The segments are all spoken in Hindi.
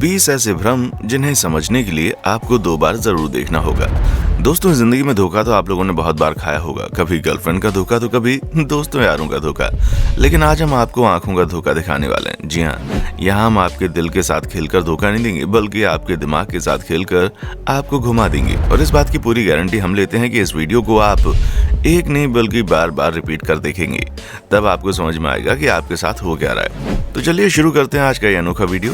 बीस ऐसे भ्रम जिन्हें समझने के लिए आपको 2 बार जरूर देखना होगा। दोस्तों, जिंदगी में धोखा तो आप लोगों ने बहुत बार खाया होगा, कभी गर्लफ्रेंड का धोखा तो कभी दोस्तों यारों का धोखा। लेकिन आज हम आपको आंखों का धोखा दिखाने वाले हैं। जी हाँ, यहाँ हम आपके दिल के साथ खेलकर धोखा नहीं देंगे, बल्कि आपके दिमाग के साथ खेलकर आपको घुमा देंगे। और इस बात की पूरी गारंटी हम लेते हैं कि इस वीडियो को आप एक नहीं बल्कि बार बार रिपीट कर देखेंगे, तब आपको समझ में आएगा कि आपके साथ हो क्या रहा है। तो चलिए शुरू करते हैं आज का ये अनोखा वीडियो।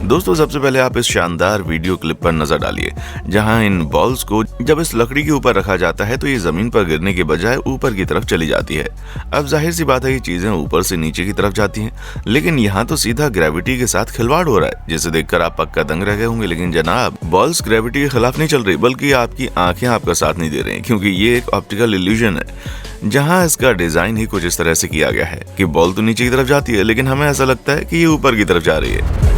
दोस्तों, सबसे पहले आप इस शानदार वीडियो क्लिप पर नजर डालिए, जहां इन बॉल्स को जब इस लकड़ी के ऊपर रखा जाता है तो ये जमीन पर गिरने के बजाय ऊपर की तरफ चली जाती है। अब जाहिर सी बात है ये चीजें ऊपर से नीचे की तरफ जाती हैं, लेकिन यहाँ तो सीधा ग्रेविटी के साथ खिलवाड़ हो रहा है, जिसे देखकर आप पक्का दंग रह गए होंगे। लेकिन जनाब, बॉल्स ग्रेविटी के खिलाफ नहीं चल रही, बल्कि आपकी आंखें आपका साथ नहीं दे रही, क्योंकि ये एक ऑप्टिकल इल्यूजन है, जहां इसका डिजाइन ही कुछ इस तरह से किया गया है कि बॉल तो नीचे की तरफ जाती है, लेकिन हमें ऐसा लगता है कि ये ऊपर की तरफ जा रही है।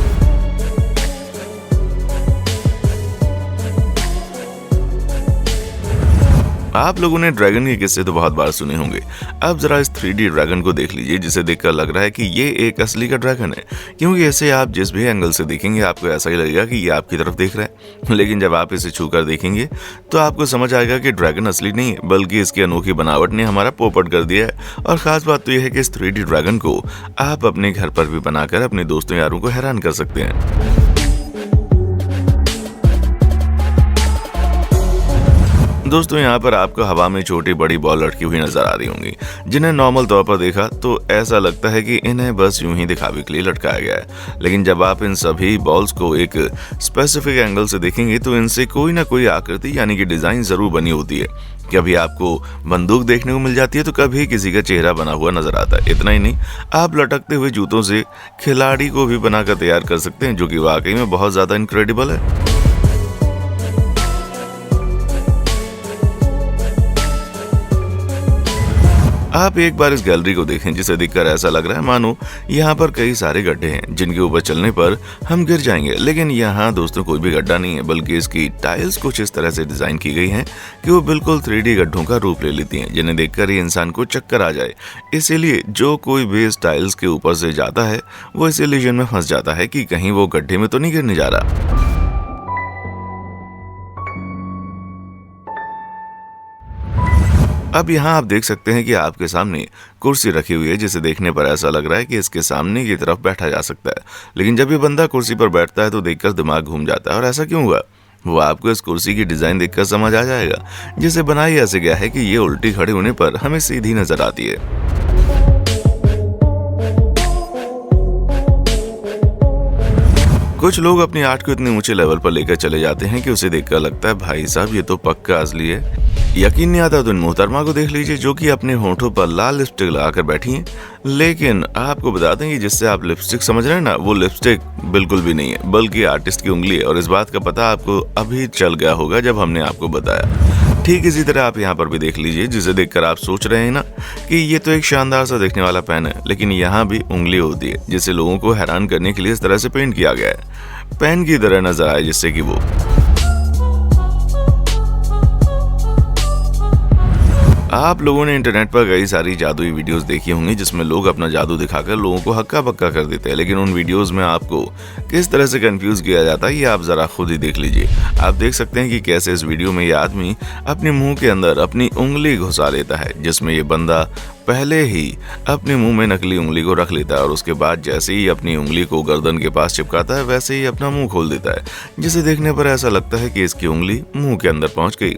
आप लोगों ने ड्रैगन के किस्से तो बहुत बार सुने होंगे। अब जरा इस 3D ड्रैगन को देख लीजिए, जिसे देखकर लग रहा है कि ये एक असली का ड्रैगन है, क्योंकि इसे आप जिस भी एंगल से देखेंगे आपको ऐसा ही लगेगा कि ये आपकी तरफ देख रहा है। लेकिन जब आप इसे छूकर देखेंगे तो आपको समझ आएगा कि ड्रैगन असली नहीं है, बल्कि इसकी अनोखी बनावट ने हमारा पोपट कर दिया है। और खास बात तो यह है कि इस 3D ड्रैगन को आप अपने घर पर भी बनाकर अपने दोस्तों यारों को हैरान कर सकते हैं। दोस्तों, यहाँ पर आपको हवा में छोटी बड़ी बॉल लटकी हुई नजर आ रही होंगी, जिन्हें नॉर्मल तौर पर देखा तो ऐसा लगता है कि इन्हें बस यूं ही दिखावे के लिए लटकाया गया है। लेकिन जब आप इन सभी बॉल्स को एक स्पेसिफिक एंगल से देखेंगे तो इनसे कोई ना कोई आकृति यानी कि डिजाइन जरूर बनी होती है। कभी आपको बंदूक देखने को मिल जाती है तो कभी किसी का चेहरा बना हुआ नजर आता है। इतना ही नहीं, आप लटकते हुए जूतों से खिलाड़ी को भी बनाकर तैयार कर सकते हैं, जो कि वाकई में बहुत ज्यादा इनक्रेडिबल है। आप एक बार इस गैलरी को देखें, जिसे देखकर ऐसा लग रहा है मानो यहाँ पर कई सारे गड्ढे हैं, जिनके ऊपर चलने पर हम गिर जाएंगे। लेकिन यहाँ दोस्तों कोई भी गड्ढा नहीं है, बल्कि इसकी टाइल्स कुछ इस तरह से डिजाइन की गई हैं कि वो बिल्कुल 3D गड्ढों का रूप ले लेती हैं, जिन्हें देखकर ही इंसान को चक्कर आ जाए। इसीलिए जो कोई भी इस टाइल्स के ऊपर से जाता है वो इस इल्यूजन में फंस जाता है कि कहीं वो गड्ढे में तो नहीं गिरने जा रहा। अब यहाँ आप देख सकते हैं कि आपके सामने कुर्सी रखी हुई है, जिसे देखने पर ऐसा लग रहा है कि इसके सामने की तरफ बैठा जा सकता है। लेकिन जब ये बंदा कुर्सी पर बैठता है तो देखकर दिमाग घूम जाता है। और ऐसा क्यों हुआ, वो आपको इस कुर्सी की डिजाइन देखकर समझ आ जाएगा, जिसे बनाया ऐसे गया है कि ये उल्टी खड़े होने पर हमें सीधी नजर आती है। कुछ लोग अपनी आर्ट को इतने ऊंचे लेवल पर लेकर चले जाते हैं कि उसे देखकर लगता है भाई साहब ये तो पक्का असली है। यकीन नहीं आता तो इन मोहतरमा को देख लीजिए, जो कि अपने होठों पर लाल लिपस्टिक लगाकर बैठी हैं। लेकिन आपको बता दें कि जिससे आप लिपस्टिक समझ रहे हैं ना, वो लिपस्टिक बिल्कुल भी नहीं है, बल्कि आर्टिस्ट की उंगली है। और इस बात का पता आपको अभी चल गया होगा जब हमने आपको बताया। ठीक इसी तरह आप यहाँ पर भी देख लीजिए, जिसे देखकर आप सोच रहे हैं ना कि ये तो एक शानदार सा देखने वाला पेन है, लेकिन यहाँ भी उंगली होती है, जिसे लोगों को हैरान करने के लिए इस तरह से पेंट किया गया है, पेन की तरह नजर आए, जिससे कि वो आप लोगों ने इंटरनेट पर कई सारी जादुई वीडियोस देखी होंगी, जिसमें लोग अपना जादू दिखाकर लोगों को हक्का बक्का कर देते हैं। लेकिन उन वीडियोस में आपको किस तरह से कंफ्यूज किया जाता है ये आप जरा खुद ही देख लीजिए। आप देख सकते हैं कि कैसे इस वीडियो में ये आदमी अपने मुंह के अंदर अपनी उंगली घुसा लेता है, जिसमें ये बंदा पहले ही अपने मुंह में नकली उंगली को रख लेता है, और उसके बाद जैसे ही अपनी उंगली को गर्दन के पास चिपकाता है वैसे ही अपना मुंह खोल देता है, जिसे देखने पर ऐसा लगता है कि इसकी उंगली मुंह के अंदर पहुंच गई।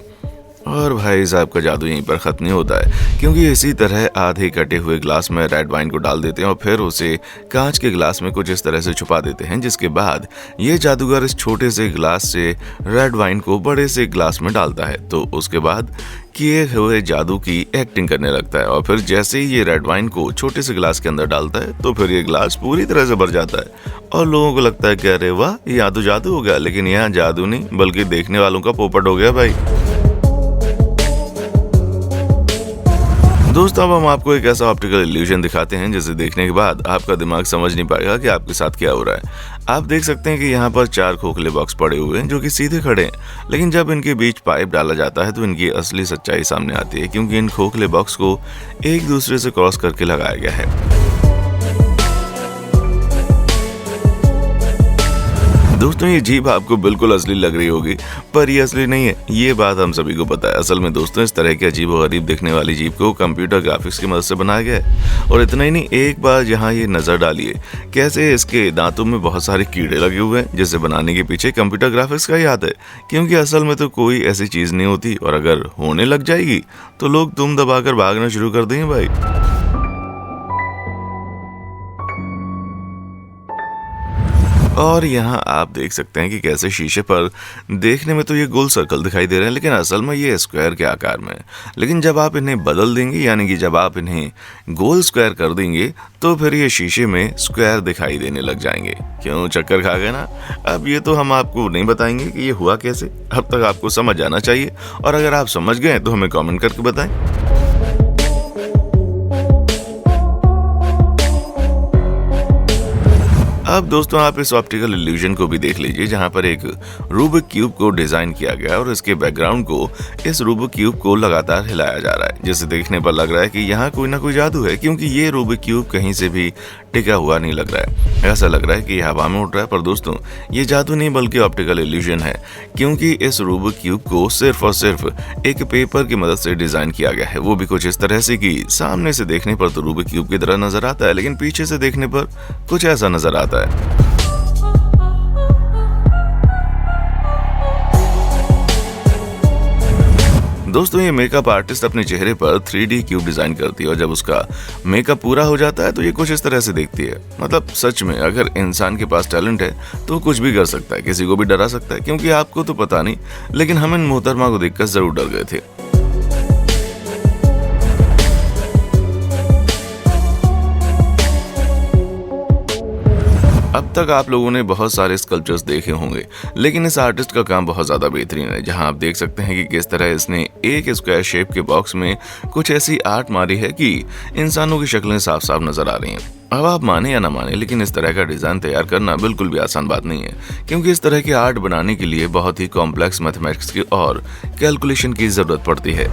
और भाई साहब का जादू यहीं पर खत्म नहीं होता है, क्योंकि इसी तरह आधे कटे हुए ग्लास में रेड वाइन को डाल देते हैं और फिर उसे कांच के ग्लास में कुछ इस तरह से छुपा देते हैं, जिसके बाद ये जादूगर इस छोटे से ग्लास से रेड वाइन को बड़े से ग्लास में डालता है। तो उसके बाद किए हुए जादू की एक्टिंग करने लगता है, और फिर जैसे ही ये रेड वाइन को छोटे से ग्लास के अंदर डालता है तो फिर ये ग्लास पूरी तरह से भर जाता है, और लोगों को लगता है कि अरे वाह, यहाँ तो जादू हो गया। लेकिन यहाँ जादू नहीं, बल्कि देखने वालों का पोपट हो गया भाई। दोस्तों अब हम आपको एक ऐसा ऑप्टिकल इल्यूजन दिखाते हैं जिसे देखने के बाद आपका दिमाग समझ नहीं पाएगा कि आपके साथ क्या हो रहा है। आप देख सकते हैं कि यहाँ पर 4 खोखले बॉक्स पड़े हुए हैं जो कि सीधे खड़े हैं, लेकिन जब इनके बीच पाइप डाला जाता है तो इनकी असली सच्चाई सामने आती है, क्योंकि इन खोखले बॉक्स को एक दूसरे से क्रॉस करके लगाया गया है। दोस्तों ये जीप आपको बिल्कुल असली लग रही होगी, पर ये असली नहीं है, ये बात हम सभी को पता है। असल में दोस्तों इस तरह की अजीब और गरीब दिखने वाली जीप को कंप्यूटर ग्राफिक्स की मदद से बनाया गया है। और इतना ही नहीं, एक बार यहाँ ये नजर डालिए कैसे इसके दांतों में बहुत सारे कीड़े लगे हुए हैं, जिसे बनाने के पीछे कंप्यूटर ग्राफिक्स का ही हाथ है, क्योंकि असल में तो कोई ऐसी चीज नहीं होती, और अगर होने लग जाएगी तो लोग दुम दबाकर भागना शुरू कर देंगे भाई। और यहाँ आप देख सकते हैं कि कैसे शीशे पर देखने में तो ये गोल सर्कल दिखाई दे रहे हैं, लेकिन असल में ये स्क्वायर के आकार में है। लेकिन जब आप इन्हें बदल देंगे, यानी कि जब आप इन्हें गोल स्क्वायर कर देंगे, तो फिर ये शीशे में स्क्वायर दिखाई देने लग जाएंगे। क्यों, चक्कर खा गए ना? अब ये तो हम आपको नहीं बताएंगे कि ये हुआ कैसे, अब तक आपको समझ आना चाहिए, और अगर आप समझ गए तो हमें कॉमेंट करके बताएं। अब दोस्तों आप इस ऑप्टिकल इल्यूजन को भी देख लीजिए, जहां पर एक रूबिक क्यूब को डिजाइन किया गया है और इसके बैकग्राउंड को इस रूबिक क्यूब को लगातार हिलाया जा रहा है, जिसे देखने पर लग रहा है कि यहाँ कोई ना कोई जादू है, क्योंकि ये रूबिक क्यूब कहीं से भी टिका हुआ नहीं लग रहा है। ऐसा लग रहा है कि यह हवा में उड़ रहा है, पर दोस्तों ये जादू नहीं बल्कि ऑप्टिकल इल्यूजन है, क्योंकि इस रूबिक क्यूब को सिर्फ और सिर्फ एक पेपर की मदद से डिजाइन किया गया है। वो भी कुछ इस तरह से कि सामने से देखने पर तो रूबिक क्यूब की तरह नजर आता है, लेकिन पीछे से देखने पर कुछ ऐसा नजर आता है। दोस्तों ये मेकअप आर्टिस्ट अपने चेहरे पर 3D क्यूब डिजाइन करती है, और जब उसका मेकअप पूरा हो जाता है तो ये कुछ इस तरह से दिखती है। मतलब सच में अगर इंसान के पास टैलेंट है तो कुछ भी कर सकता है, किसी को भी डरा सकता है, क्योंकि आपको तो पता नहीं, लेकिन हम इन मोहतरमा को देखकर जरूर डर गए थे। अब तक आप लोगों ने बहुत सारे स्कल्पचर्स देखे होंगे, लेकिन इस आर्टिस्ट का काम बहुत ज़्यादा बेहतरीन है, जहां आप देख सकते हैं कि किस तरह इसने एक स्क्वायर शेप के बॉक्स में कुछ ऐसी आर्ट मारी है कि इंसानों की शक्लें साफ साफ नजर आ रही हैं। अब आप माने या ना माने, लेकिन इस तरह का डिज़ाइन तैयार करना बिल्कुल भी आसान बात नहीं है, क्योंकि इस तरह की आर्ट बनाने के लिए बहुत ही कॉम्प्लेक्स मैथमेटिक्स की और कैलकुलेशन की ज़रूरत पड़ती है।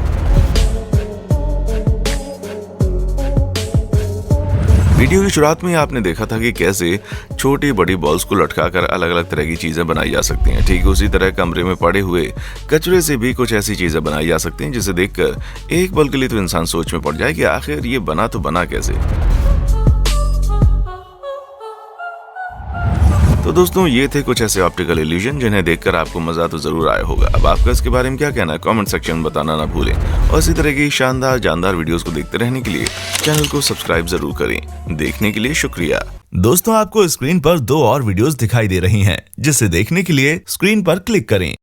वीडियो की शुरुआत में आपने देखा था कि कैसे छोटी बड़ी बॉल्स को लटकाकर अलग अलग तरह की चीजें बनाई जा सकती हैं। ठीक उसी तरह कमरे में पड़े हुए कचरे से भी कुछ ऐसी चीजें बनाई जा सकती हैं, जिसे देखकर एक पल के लिए तो इंसान सोच में पड़ जाए कि आखिर ये बना तो बना कैसे। तो दोस्तों ये थे कुछ ऐसे ऑप्टिकल इल्यूजन जिन्हें देखकर आपको मजा तो जरूर आया होगा। अब आपका इसके बारे में क्या कहना है, कमेंट सेक्शन में बताना ना भूलें, और इसी तरह की शानदार जानदार वीडियोस को देखते रहने के लिए चैनल को सब्सक्राइब जरूर करें। देखने के लिए शुक्रिया। दोस्तों आपको स्क्रीन पर 2 और वीडियोस दिखाई दे रही हैं, जिसे देखने के लिए स्क्रीन पर क्लिक करें।